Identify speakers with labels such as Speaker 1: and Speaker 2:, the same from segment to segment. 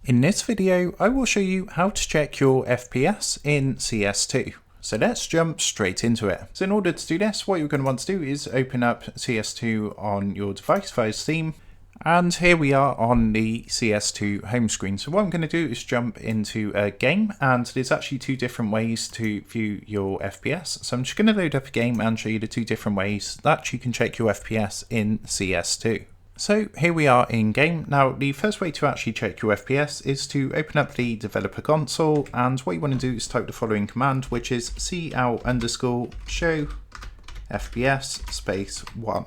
Speaker 1: In this video, I will show you how to check your FPS in CS2. So let's jump straight into it. So in order to do this, what you're going to want to do is open up CS2 on your device via Steam. And here we are on the CS2 home screen. So what I'm going to do is jump into a game, and there's actually two different ways to view your FPS. So I'm just going to load up a game and show you the two different ways that you can check your FPS in CS2. So here we are in game. Now the first way to actually check your FPS is to open up the developer console, and what you want to do is type the following command, which is cout_show FPS space 1.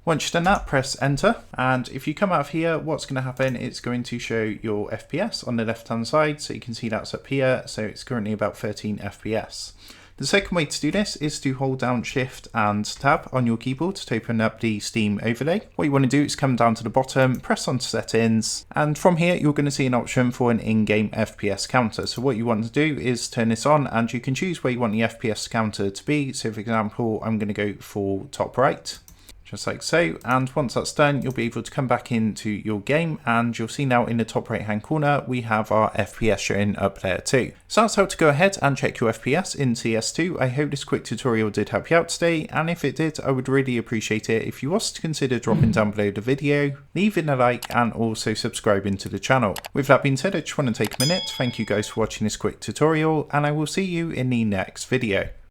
Speaker 1: Once you've done that, press enter, and if you come out of here, what's going to happen, it's going to show your FPS on the left hand side, so you can see that's up here, so it's currently about 13 FPS. The second way to do this is to hold down Shift and Tab on your keyboard to open up the Steam overlay. What you want to do is come down to the bottom, press onto settings, and from here you're going to see an option for an in-game FPS counter. So what you want to do is turn this on, and you can choose where you want the FPS counter to be. So for example, I'm going to go for top right, just like so, and once that's done, you'll be able to come back into your game, and you'll see now in the top right hand corner we have our FPS showing up there too. So that's how to go ahead and check your FPS in CS2. I hope this quick tutorial did help you out today, and if it did, I would really appreciate it if you was to consider dropping down below the video, leaving a like, and also subscribing to the channel. With that being said, I just want to take a minute to thank you guys for watching this quick tutorial, and I will see you in the next video.